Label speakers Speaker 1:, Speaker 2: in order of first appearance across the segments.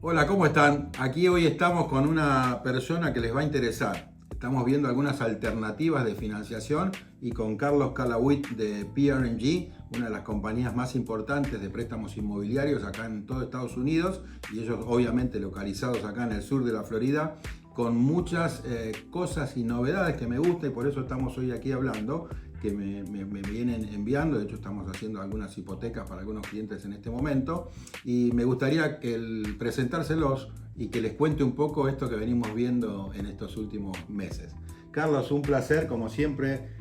Speaker 1: Hola, ¿cómo están? Aquí hoy estamos con una persona que les va a interesar. Estamos viendo algunas alternativas de financiación y con Carlos Calawit de PRMG, una de las compañías más importantes de préstamos inmobiliarios acá en todo Estados Unidos, y ellos obviamente localizados acá en el sur de la Florida, con muchas cosas y novedades que me gustan, y por eso estamos hoy aquí hablando, que me vienen enviando. De hecho, estamos haciendo algunas hipotecas para algunos clientes en este momento, y me gustaría presentárselos y que les cuente un poco esto que venimos viendo en estos últimos meses. Carlos, un placer, como siempre,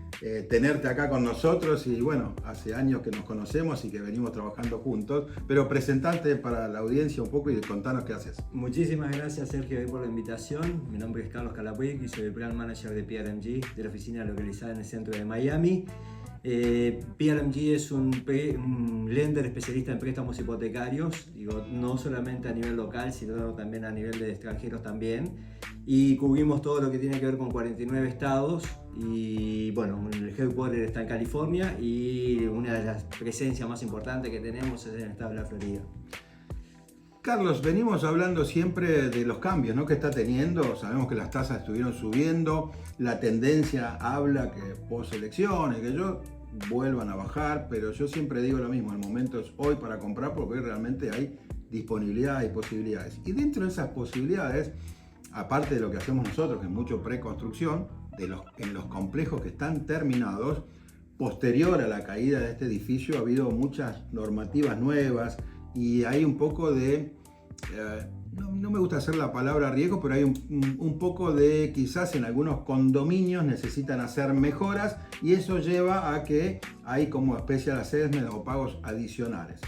Speaker 1: tenerte acá con nosotros, y bueno, hace años que nos conocemos y que venimos trabajando juntos, pero presentarte para la audiencia un poco y contanos qué haces.
Speaker 2: Muchísimas gracias, Sergio, por la invitación. Mi nombre es Carlos Calawit y soy el Brand Manager de PRMG, de la oficina localizada en el centro de Miami. PRMG es un lender especialista en préstamos hipotecarios, no solamente a nivel local, sino también a nivel de extranjeros también. Y cubrimos todo lo que tiene que ver con 49 estados. Y bueno, el headquarter está en California y una de las presencias más importantes que tenemos es en el estado de la Florida.
Speaker 1: Carlos, venimos hablando siempre de los cambios, ¿no?, que está teniendo. Sabemos que las tasas estuvieron subiendo, la tendencia habla que post elecciones, que vuelvan a bajar, pero yo siempre digo lo mismo: el momento es hoy para comprar, porque hoy realmente hay disponibilidad y posibilidades. Y dentro de esas posibilidades, aparte de lo que hacemos nosotros, que es mucho preconstrucción, en los complejos que están terminados, posterior a la caída de este edificio ha habido muchas normativas nuevas, y hay un poco de, no me gusta hacer la palabra riesgo, pero hay un poco de, quizás en algunos condominios necesitan hacer mejoras, y eso lleva a que hay como special assessment o pagos adicionales.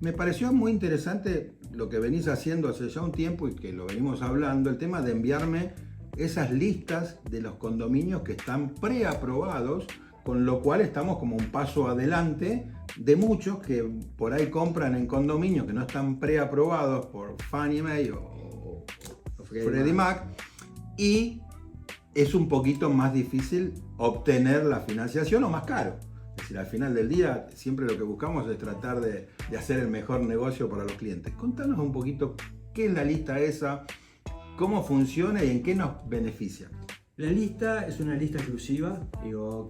Speaker 1: Me pareció muy interesante lo que venís haciendo hace ya un tiempo y que lo venimos hablando, el tema de enviarme esas listas de los condominios que están preaprobados, con lo cual estamos como un paso adelante de muchos que por ahí compran en condominios que no están preaprobados por Fannie Mae o Freddie Mac, y es un poquito más difícil obtener la financiación, o más caro. Es decir, al final del día siempre lo que buscamos es tratar de hacer el mejor negocio para los clientes. Contanos un poquito qué es la lista esa, cómo funciona y en qué nos beneficia.
Speaker 2: La lista es una lista exclusiva,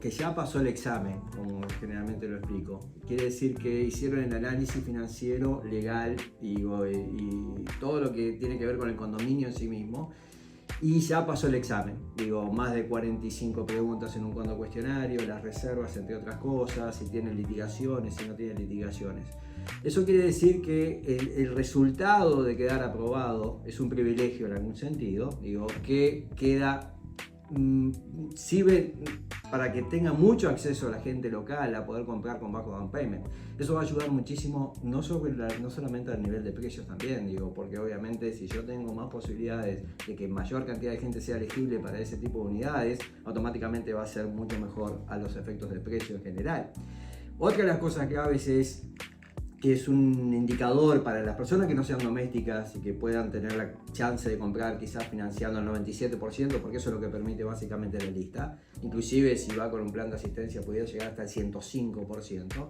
Speaker 2: que ya pasó el examen, como generalmente lo explico. Quiere decir que hicieron el análisis financiero, legal y todo lo que tiene que ver con el condominio en sí mismo, y ya pasó el examen. Más de 45 preguntas en un cuestionario, las reservas, entre otras cosas, si tienen litigaciones, si no tienen litigaciones. Eso quiere decir que el resultado de quedar aprobado es un privilegio en algún sentido, que sirve para que tenga mucho acceso a la gente local a poder comprar con bajo down payment. Eso va a ayudar muchísimo, no solamente a nivel de precios también, porque obviamente si yo tengo más posibilidades de que mayor cantidad de gente sea elegible para ese tipo de unidades, automáticamente va a ser mucho mejor a los efectos del precio en general. Otra de las cosas claves es que es un indicador para las personas que no sean domésticas y que puedan tener la chance de comprar quizás financiando el 97%, porque eso es lo que permite básicamente la lista. Inclusive si va con un plan de asistencia pudiera llegar hasta el 105%.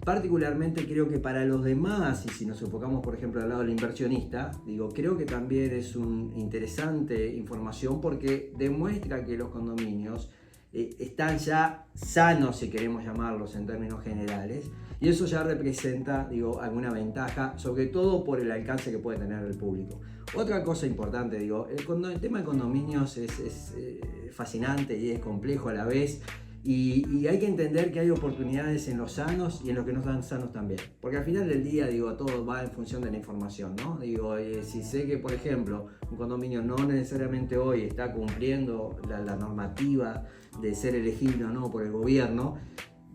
Speaker 2: Particularmente creo que para los demás, y si nos enfocamos por ejemplo al lado del inversionista, creo que también es una interesante información, porque demuestra que los condominios están ya sanos, si queremos llamarlos en términos generales, y eso ya representa alguna ventaja, sobre todo por el alcance que puede tener el público. Otra cosa importante, el tema de condominios es fascinante y es complejo a la vez, y hay que entender que hay oportunidades en los sanos y en los que no están sanos también, porque al final del día todo va en función de la información, ¿no? Si sé que por ejemplo un condominio no necesariamente hoy está cumpliendo la normativa de ser elegible o no por el gobierno,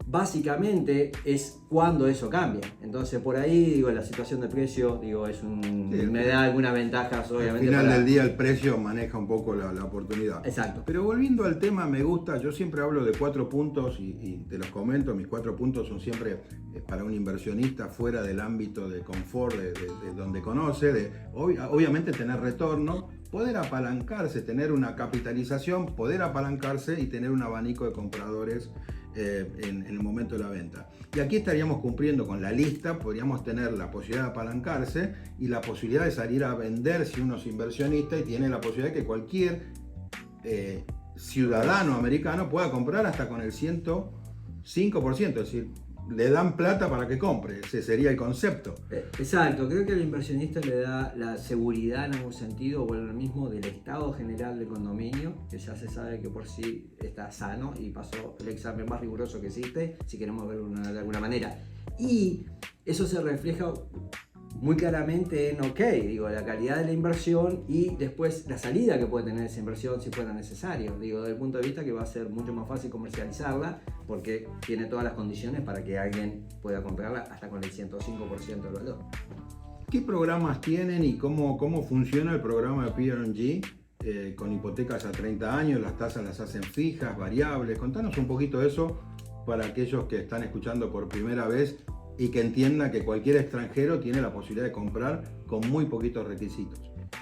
Speaker 2: básicamente es cuando eso cambia. Entonces por ahí la situación de precio me da algunas ventajas, obviamente.
Speaker 1: Al final del día el precio maneja un poco la oportunidad.
Speaker 2: Exacto.
Speaker 1: Pero volviendo al tema, me gusta, yo siempre hablo de 4 puntos y te los comento. Mis 4 puntos son siempre para un inversionista fuera del ámbito de confort de donde conoce, obviamente tener retorno, poder apalancarse, tener una capitalización, poder apalancarse y tener un abanico de compradores en el momento de la venta. Y aquí estaríamos cumpliendo con la lista, podríamos tener la posibilidad de apalancarse y la posibilidad de salir a vender si uno es inversionista y tiene la posibilidad de que cualquier ciudadano americano pueda comprar hasta con el 105%, es decir, le dan plata para que compre, ese sería el concepto.
Speaker 2: Exacto, creo que al inversionista le da la seguridad en algún sentido, o lo mismo del estado general del condominio, que ya se sabe que por sí está sano y pasó el examen más riguroso que existe, si queremos verlo de alguna manera. Y eso se refleja muy claramente en, la calidad de la inversión y después la salida que puede tener esa inversión si fuera necesario. Desde el punto de vista que va a ser mucho más fácil comercializarla porque tiene todas las condiciones para que alguien pueda comprarla hasta con el 105% del valor.
Speaker 1: ¿Qué programas tienen y cómo funciona el programa de PRG con hipotecas a 30 años? Las tasas las hacen fijas, variables. Contanos un poquito de eso para aquellos que están escuchando por primera vez y que entiendan que cualquier extranjero tiene la posibilidad de comprar con muy poquitos requisitos.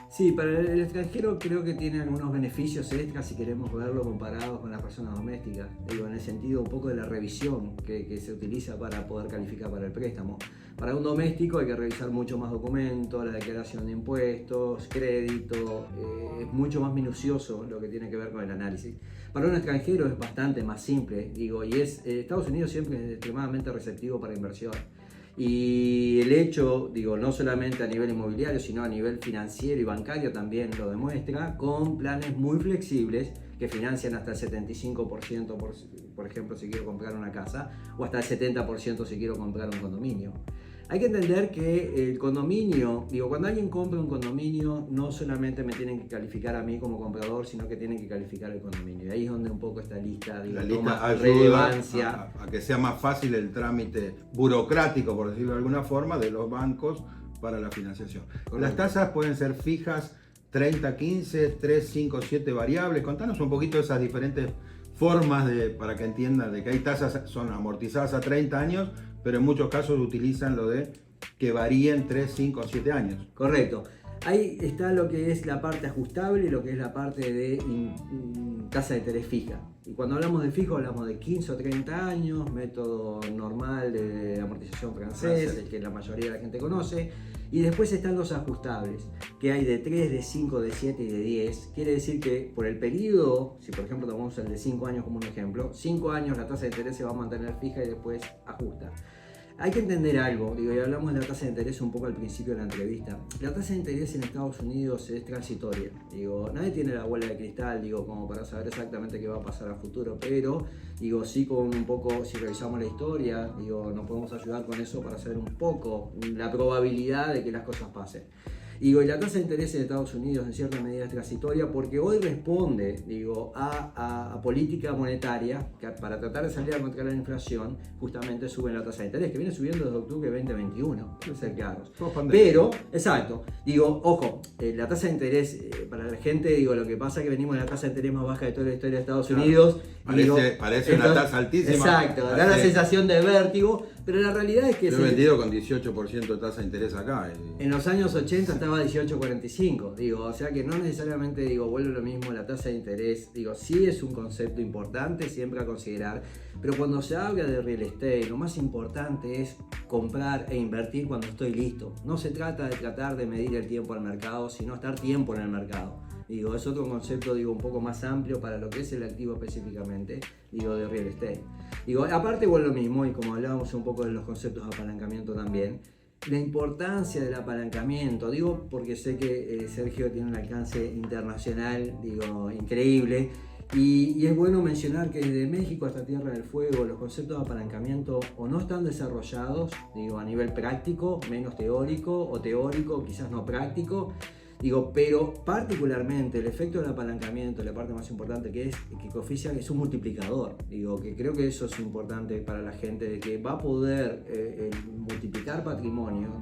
Speaker 2: Sí, para el extranjero creo que tiene algunos beneficios extras si queremos verlo comparados con las personas domésticas. En el sentido un poco de la revisión que se utiliza para poder calificar para el préstamo. Para un doméstico hay que revisar mucho más documentos, la declaración de impuestos, crédito, es mucho más minucioso lo que tiene que ver con el análisis. Para un extranjero es bastante más simple, y Estados Unidos siempre es extremadamente receptivo para inversión. Y el hecho, no solamente a nivel inmobiliario, sino a nivel financiero y bancario también lo demuestra, con planes muy flexibles que financian hasta el 75%, por ejemplo, si quiero comprar una casa, o hasta el 70% si quiero comprar un condominio. Hay que entender que el condominio, cuando alguien compra un condominio, no solamente me tienen que calificar a mí como comprador, sino que tienen que calificar el condominio. Y ahí es donde un poco esta lista,
Speaker 1: toma
Speaker 2: relevancia.
Speaker 1: A que sea más fácil el trámite burocrático, por decirlo de alguna forma, de los bancos para la financiación. Correcto. Las tasas pueden ser fijas, 30, 15, 3, 5, 7 variables. Contanos un poquito de esas diferentes formas para que entiendan de que hay tasas son amortizadas a 30 años, pero en muchos casos utilizan lo de que varíen 3, 5, 7 años.
Speaker 2: Correcto. Ahí está lo que es la parte ajustable y lo que es la parte de tasa de interés fija. Y cuando hablamos de fijo hablamos de 15 o 30 años, método normal de amortización francés, el que la mayoría de la gente conoce. Y después están los ajustables, que hay de 3, de 5, de 7 y de 10. Quiere decir que por el periodo, si por ejemplo tomamos el de 5 años como un ejemplo, 5 años la tasa de interés se va a mantener fija y después ajusta. Hay que entender algo, y hablamos de la tasa de interés un poco al principio de la entrevista. La tasa de interés en Estados Unidos es transitoria. Nadie tiene la bola de cristal, como para saber exactamente qué va a pasar a futuro, pero sí con un poco, si revisamos la historia, nos podemos ayudar con eso para saber un poco la probabilidad de que las cosas pasen. Y la tasa de interés en Estados Unidos en cierta medida es transitoria porque hoy responde a política monetaria que para tratar de salir a contra la inflación justamente suben la tasa de interés que viene subiendo desde octubre de 2021, para ser claros. Pero, exacto, ojo, la tasa de interés para la gente, lo que pasa es que venimos de la tasa de interés más baja de toda la historia de Estados Unidos.
Speaker 1: Parece una tasa altísima.
Speaker 2: Exacto, da la sensación de vértigo, pero la realidad es que...
Speaker 1: Yo he vendido con 18% de tasa de interés acá.
Speaker 2: En los años 80 estaba 18,45, o sea que no necesariamente, vuelve lo mismo la tasa de interés, sí es un concepto importante siempre a considerar, pero cuando se habla de real estate, lo más importante es comprar e invertir cuando estoy listo. No se trata de tratar de medir el tiempo al mercado, sino estar tiempo en el mercado. Es otro concepto, un poco más amplio para lo que es el activo específicamente, de real estate. Aparte, lo mismo, y como hablábamos un poco de los conceptos de apalancamiento también, la importancia del apalancamiento, porque sé que Sergio tiene un alcance internacional, increíble, y es bueno mencionar que desde México hasta Tierra del Fuego los conceptos de apalancamiento o no están desarrollados, a nivel práctico, menos teórico, o teórico, quizás no práctico, pero particularmente el efecto del apalancamiento, la parte más importante que Coficia es un multiplicador. Que creo que eso es importante para la gente, de que va a poder multiplicar patrimonio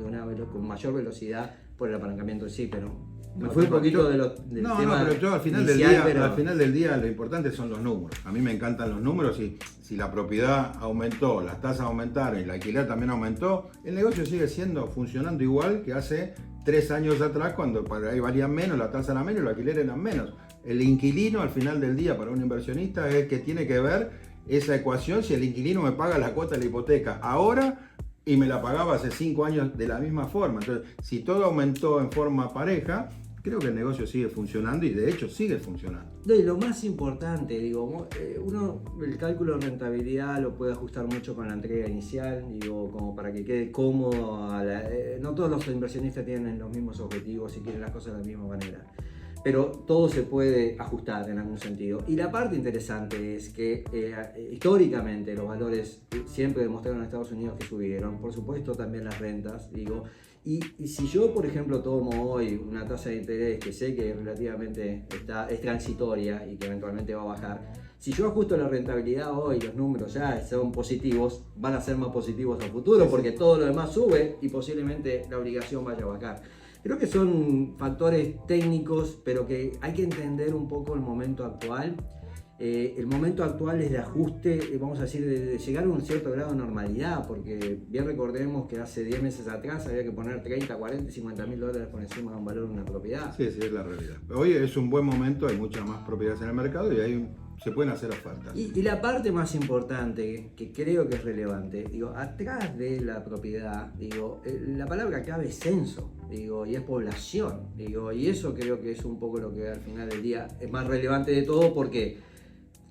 Speaker 2: con mayor velocidad por el apalancamiento en sí, pero me fui un poquito del tema.
Speaker 1: Pero yo al final del día lo importante son los números. A mí me encantan los números y si la propiedad aumentó, las tasas aumentaron y el alquiler también aumentó, el negocio sigue funcionando igual que hace 3 años atrás, cuando para ahí valían menos, la tasa era menos y los alquileres eran menos. El inquilino al final del día para un inversionista es el que tiene que ver esa ecuación si el inquilino me paga la cuota de la hipoteca ahora y me la pagaba hace 5 años de la misma forma. Entonces, si todo aumentó en forma pareja, creo que el negocio sigue funcionando y de hecho sigue funcionando.
Speaker 2: No, y lo más importante, digo, uno el cálculo de rentabilidad lo puede ajustar mucho con la entrega inicial, digo, como para que quede cómodo. No todos los inversionistas tienen los mismos objetivos y quieren las cosas de la misma manera, pero todo se puede ajustar en algún sentido. Y la parte interesante es que históricamente los valores siempre demostraron en Estados Unidos que subieron, por supuesto también las rentas, digo. Y si yo, por ejemplo, tomo hoy una tasa de interés que sé que relativamente es transitoria y que eventualmente va a bajar, si yo ajusto la rentabilidad hoy, los números ya son positivos, van a ser más positivos a futuro, porque todo lo demás sube y posiblemente la obligación vaya a bajar. Creo que son factores técnicos, pero que hay que entender un poco el momento actual. El momento actual es de ajuste, vamos a decir, de llegar a un cierto grado de normalidad, porque bien recordemos que hace 10 meses atrás había que poner 30, 40, 50 mil dólares por encima de un valor de una propiedad.
Speaker 1: Sí, sí, es la realidad. Hoy es un buen momento, hay muchas más propiedades en el mercado y se pueden hacer ofertas.
Speaker 2: Y la parte más importante, que creo que es relevante, digo, atrás de la propiedad, digo, la palabra clave es censo, digo, y es población, digo, y eso creo que es un poco lo que al final del día es más relevante de todo, porque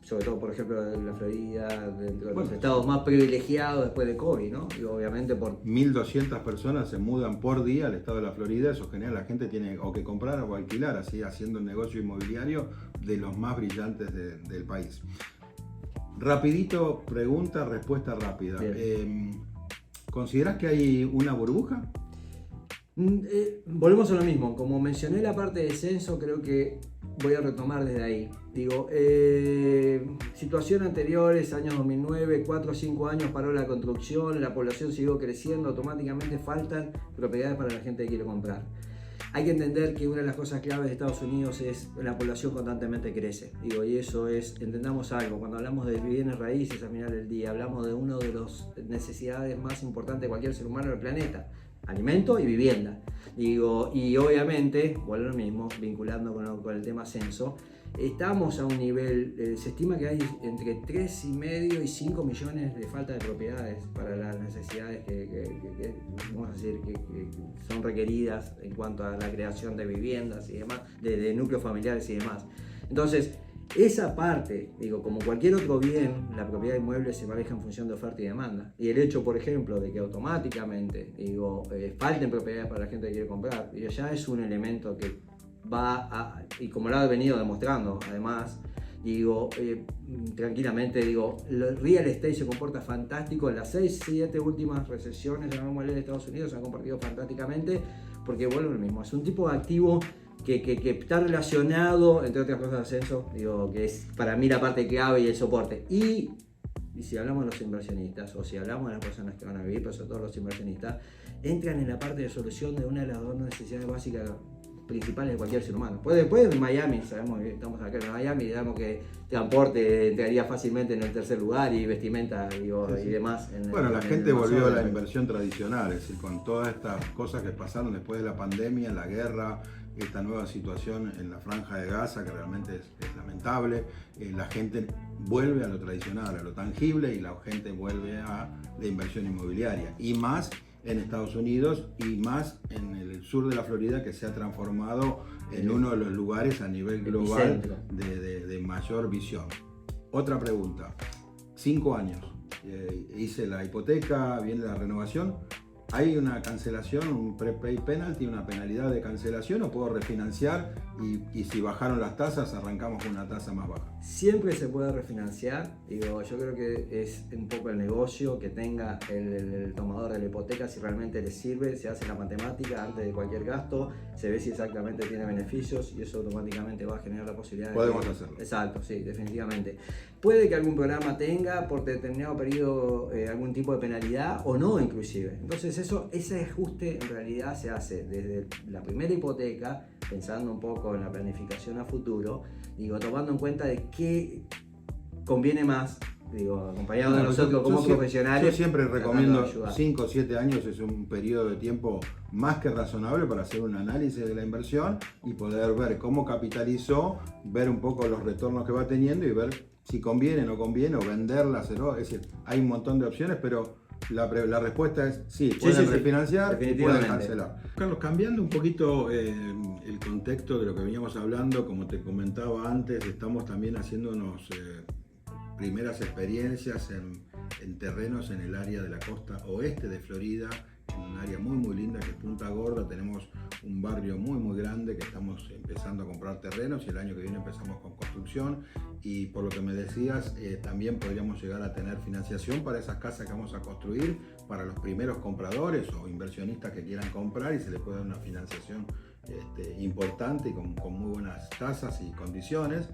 Speaker 2: sobre todo, por ejemplo, en la Florida, dentro de los estados más privilegiados después de COVID, ¿no? Y obviamente por
Speaker 1: 1.200 personas se mudan por día al estado de la Florida, eso genera, la gente tiene o que comprar o alquilar, así haciendo un negocio inmobiliario de los más brillantes del país. Rapidito, pregunta, respuesta rápida. ¿Considerás que hay una burbuja?
Speaker 2: Volvemos a lo mismo, como mencioné la parte de censo, creo que voy a retomar desde ahí. Digo, situación anteriores, año 2009, 4 o 5 años paró la construcción, la población siguió creciendo, automáticamente faltan propiedades para la gente que quiere comprar. Hay que entender que una de las cosas claves de Estados Unidos es la población constantemente crece. Digo, y eso es, entendamos algo, cuando hablamos de bienes raíces al final del día, hablamos de una de las necesidades más importantes de cualquier ser humano del planeta. Alimento y vivienda. Digo, y obviamente, vuelvo lo mismo, vinculando con el tema censo, estamos a un nivel, se estima que hay entre 3,5 y 5 millones de falta de propiedades para las necesidades que vamos a decir, que son requeridas en cuanto a la creación de viviendas y demás, de núcleos familiares y demás. Entonces, esa parte, digo, como cualquier otro bien, la propiedad de inmuebles se maneja en función de oferta y demanda. Y el hecho, por ejemplo, de que automáticamente, digo, falten propiedades para la gente que quiere comprar, digo, ya es un elemento que va a, y como lo ha venido demostrando, además, digo, tranquilamente, digo, el real estate se comporta fantástico. En las 6, 7 últimas recesiones, llamémosle, de Estados Unidos, se han comportado fantásticamente, porque vuelve lo mismo, es un tipo de activo que está relacionado, entre otras cosas, al censo, digo, que es para mí la parte clave y el soporte. Y si hablamos de los inversionistas, o si hablamos de las personas que van a vivir, pero sobre todo los inversionistas, entran en la parte de solución de una de las dos necesidades básicas principales de cualquier ser humano. Después en Miami, sabemos que estamos acá en Miami, digamos que transporte entraría fácilmente en el tercer lugar, y vestimenta, digo, sí, sí, y demás.
Speaker 1: Bueno, la gente volvió a la inversión tradicional, es decir, con todas estas cosas que pasaron después de la pandemia, la guerra, esta nueva situación en la Franja de Gaza, que realmente es lamentable, la gente vuelve a lo tradicional, a lo tangible, y la gente vuelve a la inversión inmobiliaria, y más en Estados Unidos y más en el sur de la Florida, que se ha transformado en uno de los lugares a nivel global de mayor visión. Otra pregunta, 5 años, hice la hipoteca, viene la renovación, ¿hay una cancelación, un prepay penalty, una penalidad de cancelación, o puedo refinanciar y si bajaron las tasas arrancamos con una tasa más baja?
Speaker 2: Siempre se puede refinanciar, digo, yo creo que es un poco el negocio que tenga el tomador de la hipoteca, si realmente le sirve, se hace la matemática antes de cualquier gasto, se ve si exactamente tiene beneficios y eso automáticamente va a generar la posibilidad
Speaker 1: Podemos hacerlo.
Speaker 2: Exacto, sí, definitivamente. Puede que algún programa tenga por determinado periodo algún tipo de penalidad o no inclusive. Entonces ese ajuste en realidad se hace desde la primera hipoteca, pensando un poco en la planificación a futuro, digo, tomando en cuenta de qué conviene más digo, acompañado de nosotros como profesionales.
Speaker 1: Yo siempre recomiendo
Speaker 2: ayudar.
Speaker 1: 5 o 7 años es un periodo de tiempo más que razonable para hacer un análisis de la inversión y poder ver cómo capitalizó, ver un poco los retornos que va teniendo y ver si conviene o no conviene, o venderla, hacerlo. Es decir, hay un montón de opciones, pero la respuesta es sí, pueden refinanciar y pueden cancelar. Carlos, cambiando un poquito el contexto de lo que veníamos hablando, como te comentaba antes, estamos también haciéndonos primeras experiencias en terrenos en el área de la costa oeste de Florida, en un área muy linda que es Punta Gorda. Tenemos un barrio muy grande que estamos empezando a comprar terrenos y el año que viene empezamos con construcción, y por lo que me decías también podríamos llegar a tener financiación para esas casas que vamos a construir para los primeros compradores o inversionistas que quieran comprar, y se les puede dar una financiación importante y con muy buenas tasas y condiciones,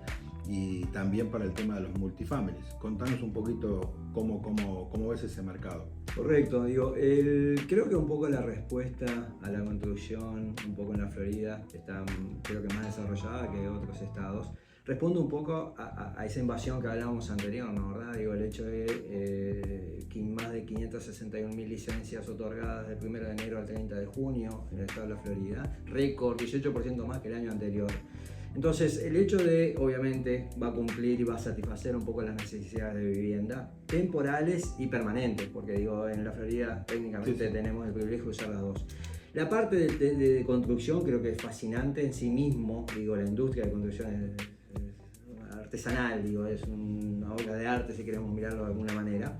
Speaker 1: y también para el tema de los multifamilies. Contanos un poquito cómo ves ese mercado.
Speaker 2: Correcto, digo, creo que un poco la respuesta a la construcción, un poco en la Florida, está creo que más desarrollada que otros estados. Responde un poco a esa invasión que hablábamos anterior, ¿no? ¿Verdad? Digo, el hecho de más de 561.000 licencias otorgadas del 1 de enero al 30 de junio en el estado de la Florida, récord, 18% más que el año anterior. Entonces, el hecho de, obviamente, va a cumplir y va a satisfacer un poco las necesidades de vivienda, temporales y permanentes, porque digo, en la Florida técnicamente tenemos el privilegio de usar las dos. La parte de construcción creo que es fascinante en sí mismo, digo, la industria de construcción es artesanal, digo, es una obra de arte si queremos mirarlo de alguna manera.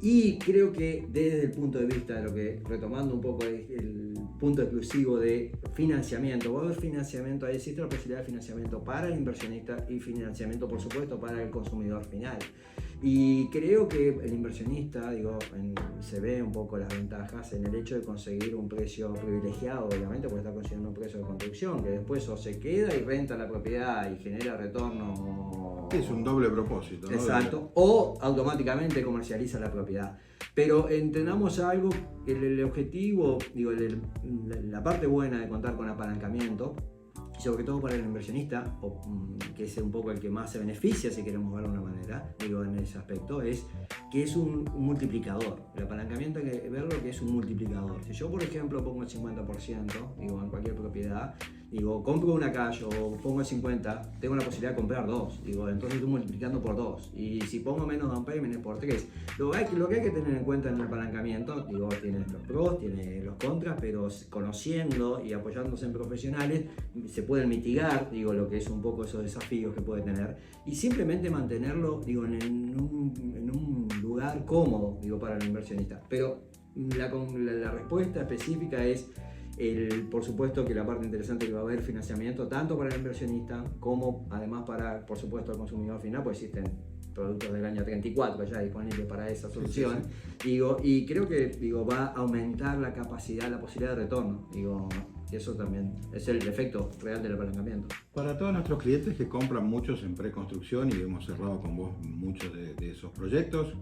Speaker 2: Y creo que desde el punto de vista de lo que, retomando un poco el punto exclusivo de financiamiento, va a haber financiamiento, ahí existe la posibilidad de financiamiento para el inversionista y financiamiento, por supuesto, para el consumidor final. Y creo que el inversionista, digo, se ve un poco las ventajas en el hecho de conseguir un precio privilegiado, obviamente, porque está consiguiendo un precio de construcción, que después o se queda y renta la propiedad y genera retorno.
Speaker 1: Es un doble propósito, ¿no?
Speaker 2: Exacto. O automáticamente comercializa la propiedad. Pero entendamos algo, el objetivo, digo, la parte buena de contar con apalancamiento, y sobre todo para el inversionista, que es un poco el que más se beneficia, si queremos verlo de una manera, digo, en ese aspecto, es que es un multiplicador. El apalancamiento hay que verlo que es un multiplicador. Si yo, por ejemplo, pongo el 50%, digo, en cualquier propiedad, digo, compro una calle o pongo el 50, tengo la posibilidad de comprar 2, digo, entonces estoy multiplicando por 2. Y si pongo menos down payment es por 3. Lo que hay que tener en cuenta en el apalancamiento, digo, tiene los pros, tiene los contras, pero conociendo y apoyándose en profesionales, se pueden mitigar, digo, lo que es un poco esos desafíos que puede tener, y simplemente mantenerlo, digo, en un lugar cómodo, digo, para el inversionista. Pero la respuesta específica es por supuesto que la parte interesante es que va a haber financiamiento tanto para el inversionista como además para, por supuesto, el consumidor final, pues existen productos del año 34 ya disponibles para esa solución. Sí. Digo, y creo que va a aumentar la capacidad, la posibilidad de retorno, digo, y eso también es el efecto real del apalancamiento.
Speaker 1: Para todos nuestros clientes que compran muchos en preconstrucción, y hemos cerrado con vos muchos de esos proyectos,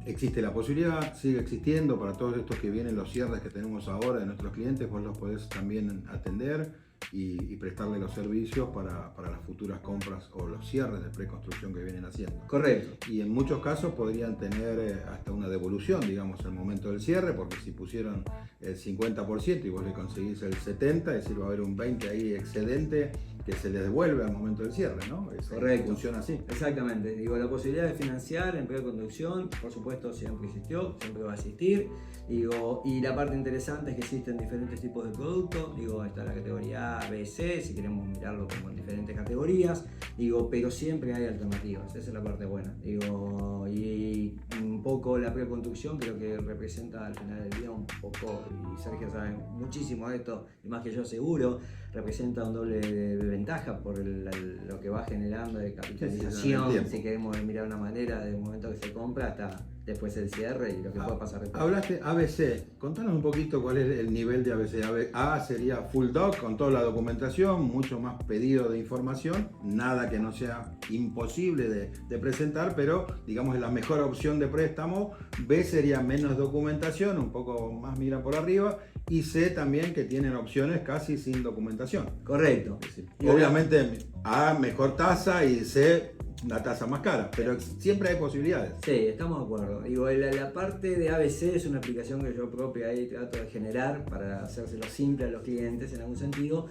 Speaker 1: existe la posibilidad, sigue existiendo para todos estos que vienen, los cierres que tenemos ahora de nuestros clientes, vos los podés también atender y prestarle los servicios para las futuras compras o los cierres de preconstrucción que vienen haciendo.
Speaker 2: Correcto.
Speaker 1: Y en muchos casos podrían tener hasta una devolución, digamos, al momento del cierre, porque si pusieron el 50% y vos le conseguís el 70%, es decir, va a haber un 20% ahí excedente que se les devuelve al momento del cierre, ¿no?
Speaker 2: Correcto.
Speaker 1: Funciona así.
Speaker 2: Exactamente. Digo, la posibilidad de financiar en preconstrucción, por supuesto, siempre existió, siempre va a existir. Digo, y la parte interesante es que existen diferentes tipos de productos. Digo, está la categoría A, B, C, si queremos mirarlo como en diferentes categorías. Digo, pero siempre hay alternativas. Esa es la parte buena. Digo, y un poco la preconstrucción creo que representa al final del día un poco, y Sergio sabe muchísimo de esto, y más que yo seguro, representa un doble ventaja por lo que va generando de capitalización, si queremos mirar una manera, desde el momento que se compra hasta después el cierre y lo que puede pasar después.
Speaker 1: Hablaste ABC, contanos un poquito cuál es el nivel de ABC. A sería full doc con toda la documentación, mucho más pedido de información, nada que no sea imposible de presentar, pero digamos es la mejor opción de préstamo. B sería menos documentación, un poco más mira por arriba, y C también que tienen opciones casi sin documentación.
Speaker 2: Correcto.
Speaker 1: Es decir, obviamente A mejor tasa y C una tasa más cara, pero siempre hay posibilidades.
Speaker 2: Sí, estamos de acuerdo. Digo, la parte de ABC es una aplicación que yo propia ahí trato de generar para hacérselo simple a los clientes en algún sentido.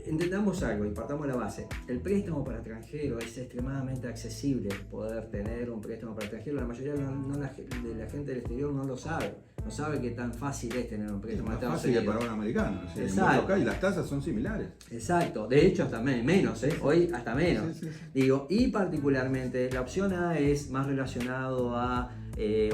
Speaker 2: Entendamos algo y partamos de la base. El préstamo para extranjero es extremadamente accesible. Poder tener un préstamo para extranjero, la mayoría de la gente del exterior no lo sabe. No sabe qué tan fácil es tener un préstamo.
Speaker 1: Es más fácil que para un americano. ¿Sí? Exacto. Y las tasas son similares.
Speaker 2: Exacto. De hecho, hasta menos, ¿eh? Hoy hasta menos. Sí. Digo, y particularmente la opción A es más relacionado a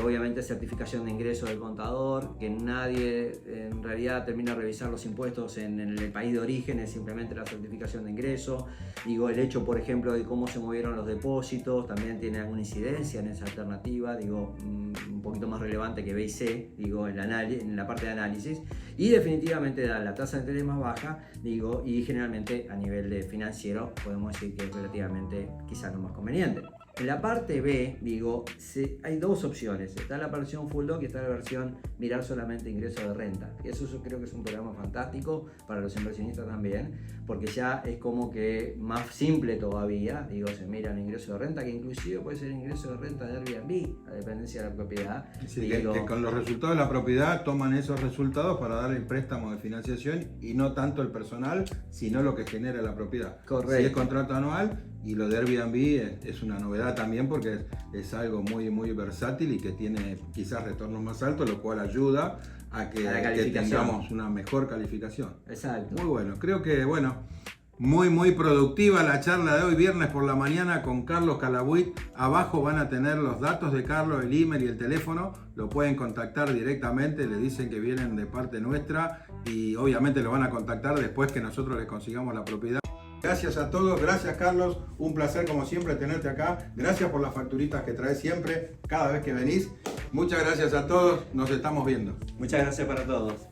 Speaker 2: obviamente certificación de ingreso del contador, que nadie en realidad termina de revisar los impuestos en el país de origen, es simplemente la certificación de ingreso. Digo, el hecho, por ejemplo, de cómo se movieron los depósitos también tiene alguna incidencia en esa alternativa, digo, un poquito más relevante que B y C, digo, en la parte de análisis, y definitivamente la tasa de interés más baja, digo, y generalmente a nivel de financiero podemos decir que es relativamente quizás lo más conveniente. En la parte B, digo, hay dos opciones. Está la versión Full Doc y está la versión mirar solamente ingreso de renta. Y eso yo creo que es un programa fantástico para los inversionistas también, porque ya es como que más simple todavía. Digo, se mira el ingreso de renta, que inclusive puede ser ingreso de renta de Airbnb, a dependencia de la propiedad.
Speaker 1: Sí, digo, que con los resultados de la propiedad toman esos resultados para dar el préstamo de financiación y no tanto el personal, sino lo que genera la propiedad.
Speaker 2: Correcto.
Speaker 1: Si es contrato anual. Y lo de Airbnb es una novedad también porque es algo muy, muy versátil y que tiene quizás retornos más altos, lo cual ayuda a que tengamos una mejor calificación.
Speaker 2: Exacto.
Speaker 1: Muy bueno, creo que muy, muy productiva la charla de hoy, viernes por la mañana con Carlos Calabuit. Abajo van a tener los datos de Carlos, el email y el teléfono. Lo pueden contactar directamente, le dicen que vienen de parte nuestra y obviamente lo van a contactar después que nosotros les consigamos la propiedad. Gracias a todos, gracias Carlos, un placer como siempre tenerte acá. Gracias por las facturitas que traes siempre, cada vez que venís. Muchas gracias a todos, nos estamos viendo.
Speaker 2: Muchas gracias para todos.